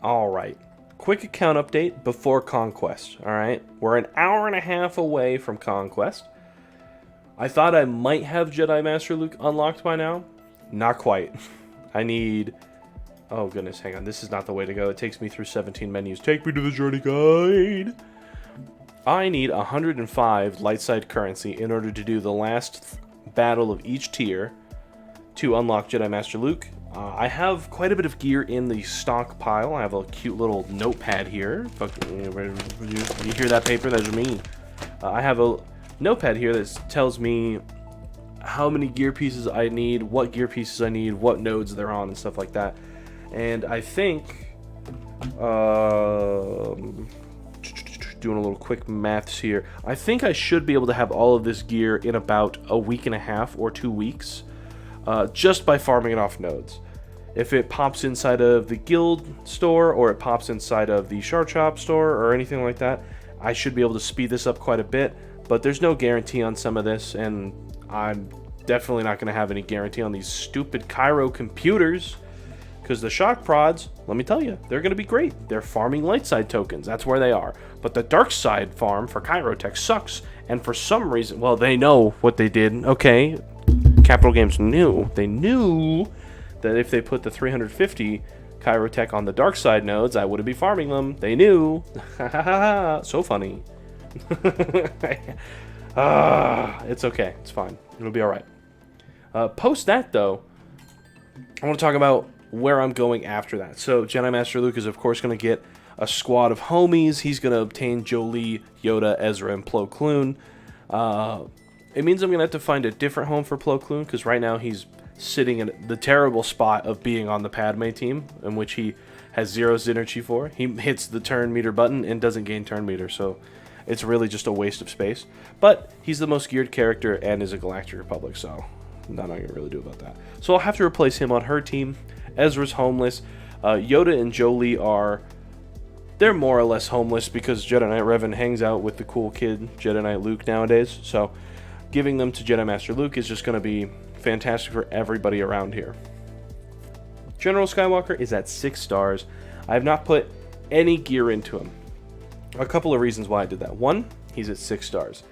Alright, quick account update before Conquest, alright? We're an hour and a half away from Conquest. I thought I might have Jedi Master Luke unlocked by now. Not quite. I need... Oh goodness, hang on, this is not the way to go. It takes me through 17 menus. Take me to the journey guide! I need 105 light side currency in order to do the last battle of each tier to unlock Jedi Master Luke. I have quite a bit of gear in the stockpile. I have a cute little notepad here. You hear that paper? That's me. I have a notepad here that tells me how many gear pieces I need, what gear pieces I need, what nodes they're on, and stuff like that. And I think, doing a little quick maths here, I think I should be able to have all of this gear in about a week and a half or 2 weeks. Just by farming it off nodes. If it pops inside of the guild store or it pops inside of the shard shop store or anything like that, I should be able to speed this up quite a bit, but there's no guarantee on some of this, and I'm definitely not going to have any guarantee on these stupid KYRO computers, because the shock prods, let me tell you, they're going to be great. They're farming light side tokens, that's where they are, but the dark side farm for KYRO tech sucks, and for some reason, well, they know what they did, okay. Capital Games knew. They knew that if they put the 350 KYRO tech on the dark side nodes, I wouldn't be farming them. They knew. So funny. It's okay. It's fine. It'll be alright. Post that, though, I want to talk about where I'm going after that. So, Jedi Master Luke is, of course, going to get a squad of homies. He's going to obtain Jolee, Yoda, Ezra, and Plo Koon. It means I'm going to have to find a different home for Plo Koon, because right now he's sitting in the terrible spot of being on the Padme team, in which he has 0 synergy for. He hits the turn meter button and doesn't gain turn meter, so it's really just a waste of space. But he's the most geared character and is a Galactic Republic, so not going to really do about that. So I'll have to replace him on her team. Ezra's homeless. Yoda and Jolee they're more or less homeless because Jedi Knight Revan hangs out with the cool kid Jedi Knight Luke nowadays, so giving them to Jedi Master Luke is just going to be fantastic for everybody around here. General Skywalker is at 6 stars. I have not put any gear into him. A couple of reasons why I did that. One, he's at 6 stars.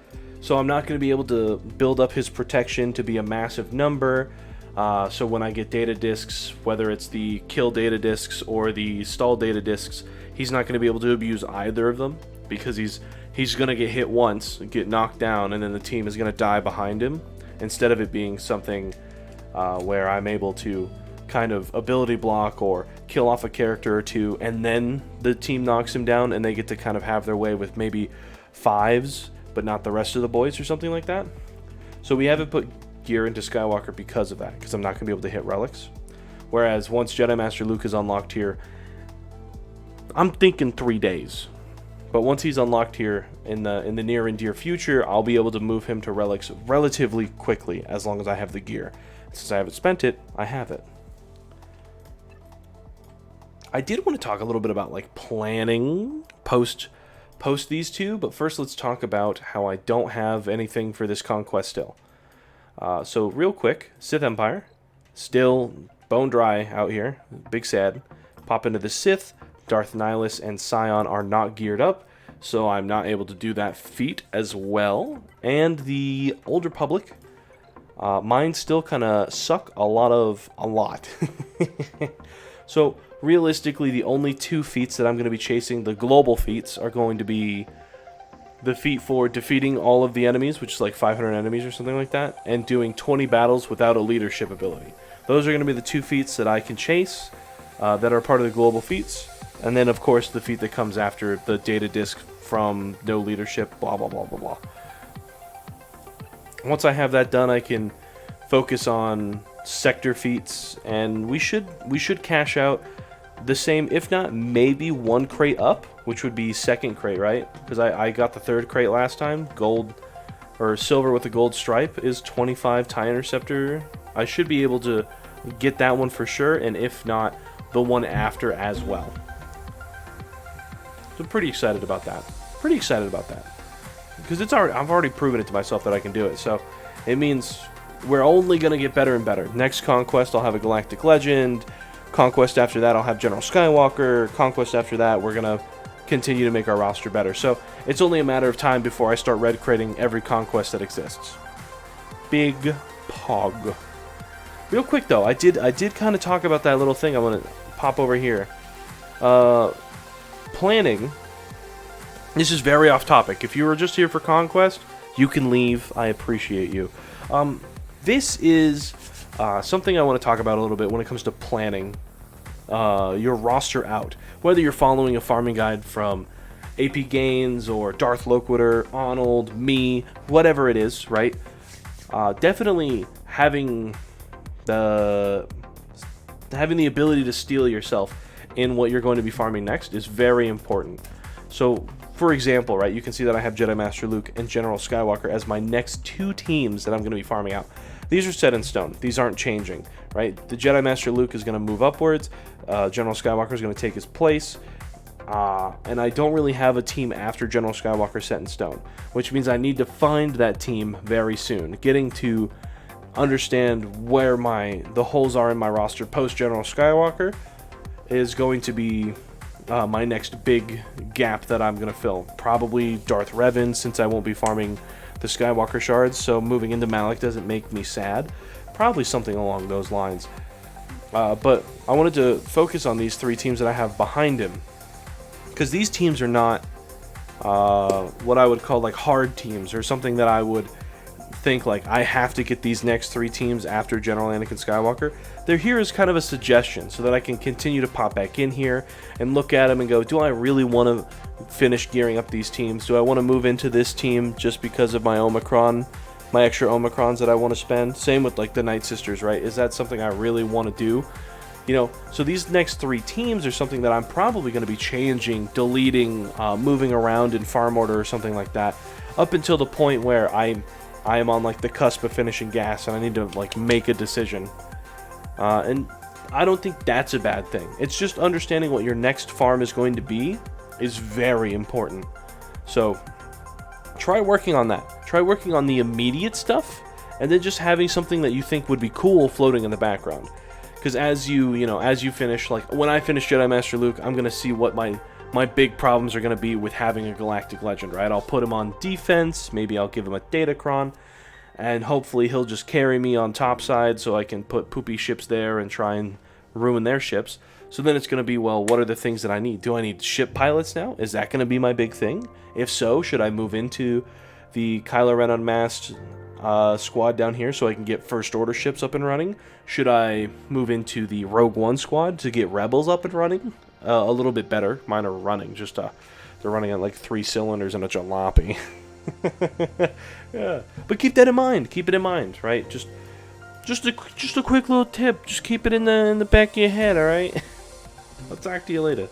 So I'm not going to be able to build up his protection to be a massive number. So when I get data discs, whether it's the kill data discs or the stall data discs, he's not going to be able to abuse either of them, because he's going to get hit once, get knocked down, and then the team is going to die behind him, instead of it being something where I'm able to kind of ability block or kill off a character or two, and then the team knocks him down and they get to kind of have their way with maybe 5s, but not the rest of the boys or something like that. So we haven't put gear into Skywalker because of that, because I'm not going to be able to hit relics. Whereas once Jedi Master Luke is unlocked here, I'm thinking 3 days. But once he's unlocked here in the near and dear future, I'll be able to move him to relics relatively quickly, as long as I have the gear. Since I haven't spent it, I have it. I did want to talk a little bit about like planning post these two, but first let's talk about how I don't have anything for this conquest still. So real quick, Sith Empire, still bone dry out here, big sad. Pop into the Sith. Darth Nihilus and Scion are not geared up, so I'm not able to do that feat as well. And the Old Republic, mine still kind of suck a lot. So realistically, the only 2 feats that I'm going to be chasing, the global feats, are going to be the feat for defeating all of the enemies, which is like 500 enemies or something like that, and doing 20 battles without a leadership ability. Those are going to be the 2 feats that I can chase that are part of the global feats. And then, of course, the feat that comes after the data disc from no leadership, blah, blah, blah, blah, blah. Once I have that done, I can focus on sector feats, and we should cash out the same, if not maybe 1 crate up, which would be 2nd crate, right? Because I got the 3rd crate last time. Gold, or silver with a gold stripe, is 25 TIE Interceptor. I should be able to get that one for sure, and if not, the one after as well. So I'm pretty excited about that. Because I've already proven it to myself that I can do it. So it means we're only going to get better and better. Next conquest, I'll have a Galactic Legend. Conquest after that, I'll have General Skywalker. Conquest after that, we're going to continue to make our roster better. So it's only a matter of time before I start red crating every Conquest that exists. Big pog. Real quick though, I did kind of talk about that little thing. I want to pop over here. Planning. This is very off topic. If you were just here for Conquest, you can leave. I appreciate you. This is something I want to talk about a little bit when it comes to planning your roster out. Whether you're following a farming guide from AP Gains or Darth Loquitur, Arnold, me, whatever it is, right? Definitely having the ability to steal yourself in what you're going to be farming next is very important. So, for example, right, you can see that I have Jedi Master Luke and General Skywalker as my next 2 teams that I'm going to be farming out. These are set in stone. These aren't changing, right? The Jedi Master Luke is going to move upwards. General Skywalker is going to take his place. And I don't really have a team after General Skywalker set in stone, which means I need to find that team very soon. Getting to understand where the holes are in my roster post General Skywalker is going to be my next big gap that I'm going to fill. Probably Darth Revan, since I won't be farming the Skywalker shards, so moving into Malak doesn't make me sad. Probably something along those lines. But I wanted to focus on these 3 teams that I have behind him, because these teams are not what I would call like hard teams, or something that I would think like I have to get these next 3 teams after General Anakin Skywalker. They're here as kind of a suggestion so that I can continue to pop back in here and look at them and go, do I really want to finish gearing up these teams? Do I want to move into this team just because of my extra Omicrons that I want to spend? Same with like the Night Sisters, right? Is that something I really want to do? You know, so these next 3 teams are something that I'm probably going to be changing, deleting, moving around in farm order or something like that, up until the point where I am on like the cusp of finishing gas and I need to like make a decision. And I don't think that's a bad thing. It's just understanding what your next farm is going to be is very important. So try working on that. Try working on the immediate stuff, and then just having something that you think would be cool floating in the background. Because as you finish, like when I finish Jedi Master Luke, I'm going to see what my big problems are going to be with having a Galactic Legend, right? I'll put him on defense, maybe I'll give him a Datacron, and hopefully he'll just carry me on topside so I can put poopy ships there and try and ruin their ships. So then it's going to be, well, what are the things that I need? Do I need ship pilots now? Is that going to be my big thing? If so, should I move into the Kylo Ren Unmasked squad down here so I can get First Order ships up and running? Should I move into the Rogue One squad to get Rebels up and running? A little bit better. Mine are running. Just they're running at like 3 cylinders and a jalopy. Yeah, but keep that in mind. Keep it in mind, right? Just a quick little tip. Just keep it in the back of your head. All right. I'll talk to you later.